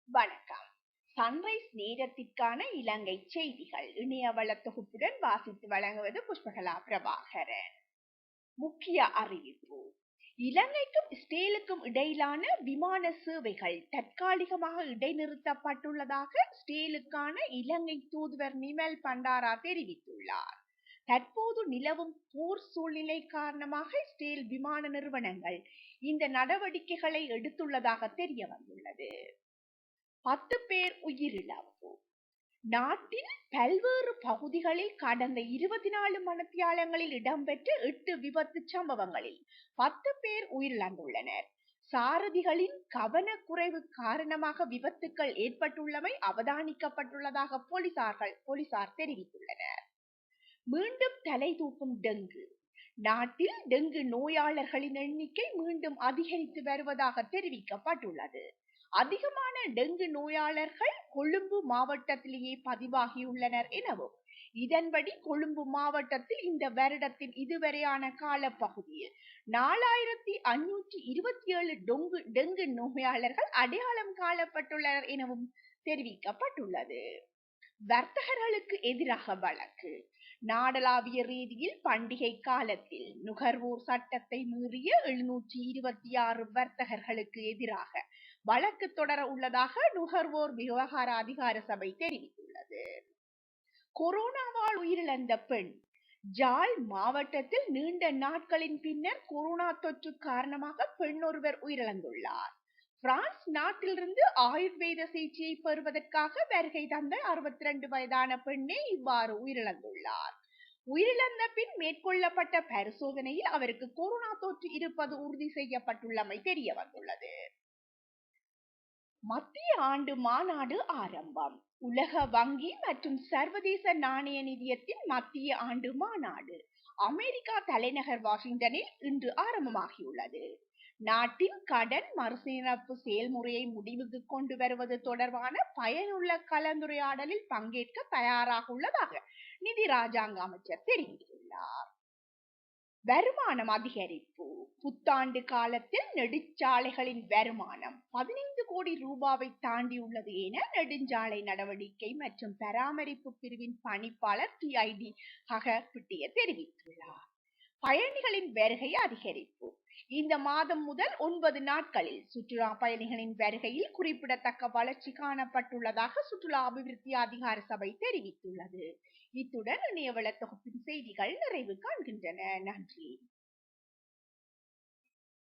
வணக்கம். சன்ரைஸ் நேரத்திற்கான இலங்கை செய்திகள் இணையவள தொகுப்புடன் வாசித்து வழங்குவது புஷ்பகலா பிரபாகரன். முக்கிய அறிவிப்பு: இலங்கைக்கும் இஸ்ரேலுக்கும் இடையிலான விமான சேவைகள் தற்காலிகமாக இடைநிறுத்தப்பட்டுள்ளதாக இஸ்ரேலுக்கான இலங்கை தூதுவர் நிமல் பண்டாரா தெரிவித்துள்ளார். தற்போது நிலவும் போர் சூழ்நிலை காரணமாக இஸ்ரேல் விமான நிறுவனங்கள் இந்த நடவடிக்கைகளை எடுத்துள்ளதாக தெரிய வந்துள்ளது. 10 பேர் உயிரிழப்பு. நாட்டின் பல்வேறு பகுதிகளில் கடந்த 24 மணித்தியாலங்களில் இடம்பெற்ற 8 விபத்து சம்பவங்களில் 10 பேர் உயிரிழந்துள்ளனர். சாரதிகளின் கவனக்குறைவு காரணமாக விபத்துக்கள் ஏற்பட்டுள்ளமை அவதானிக்கப்பட்டுள்ளதாக போலீசார் தெரிவித்துள்ளனர். மீண்டும் தலை தூக்கும் டெங்கு. நாட்டில் டெங்கு நோயாளர்களின் எண்ணிக்கை மீண்டும் அதிகரித்து வருவதாக தெரிவிக்கப்பட்டுள்ளது. அதிகமான டெங்கு நோயாளர்கள் கொழும்பு மாவட்டத்திலேயே பதிவாகியுள்ளனர் எனவும், இதன்படி கொழும்பு மாவட்டத்தில் இந்த வருடத்தின் இதுவரையான காலப்பகுதியில் 4527 டெங்கு நோயாளர்கள் அடையாளம் காணப்பட்டுள்ளனர் எனவும் தெரிவிக்கப்பட்டுள்ளது. வர்த்தகர்களுக்கு எதிராக வழக்கு. நாடளாவிய ரீதியில் பண்டிகை காலத்தில் நுகர்வோர் சட்டத்தை மீறிய 726 வர்த்தகர்களுக்கு எதிராக வழக்கு தொடர உள்ளதாக நுகர்வோர் விவகார அதிகார சபை தெரிவித்துள்ளது. கொரோனாவால் உயிரிழந்த பெண். ஜாழ் மாவட்டத்தில் நீண்ட நாட்களின் பின்னர் கொரோனா தொற்று காரணமாக பெண் ஒருவர் உயிரிழந்துள்ளார். பிரான்ஸ் நாட்டிலிருந்து ஆயுர்வேத சிகிச்சையை பெறுவதற்காக வருகை தந்த 62 வயதான பெண்ணே இவ்வாறு உயிரிழந்துள்ளார். உயிரிழந்த பின் மேற்கொள்ளப்பட்ட பரிசோதனையில் அவருக்கு கொரோனா தொற்று இருப்பது உறுதி செய்யப்பட்டுள்ளமை தெரிய வந்துள்ளது. மத்திய ஆண்டு மாநாடு ஆரம்பம். உலக வங்கி மற்றும் சர்வதேச நாணய நிதியத்தின் மத்திய ஆண்டு மாநாடு அமெரிக்கா தலைநகர் வாஷிங்டனில் இன்று ஆரம்பமாகியுள்ளது. நாட்டின் கடன் மறுசீரமைப்பு செயல்முறையை முடிவுக்கு கொண்டு வருவது தொடர்பான பயனுள்ள கலந்துரையாடலில் பங்கேற்க தயாராக உள்ளதாக நிதி ராஜாங்க அமைச்சர் தெரிவித்துள்ளார். வருமானம் அதிகரிப்பு. புத்தாண்டு காலத்தில் நெடுஞ்சாலைகளின் வருமானம் 15 கோடி ரூபாவை தாண்டியுள்ளது என நெடுஞ்சாலை நடவடிக்கை மற்றும் பராமரிப்பு பிரிவின் பணிப்பாளர் TID ஹகபிட்டிய தெரிவித்துள்ளார். பயணிகளின் வருகை அதிகரிப்பு. இந்த மாதம் முதல் 9 நாட்களில் சுற்றுலா பயணிகளின் வருகையில் குறிப்பிடத்தக்க வளர்ச்சி காணப்பட்டுள்ளதாக சுற்றுலா அபிவிருத்தி அதிகார சபை தெரிவித்துள்ளது. இத்துடன் இணையவள தொகுப்பின் செய்திகள் நிறைவு காண்கின்றன. நன்றி.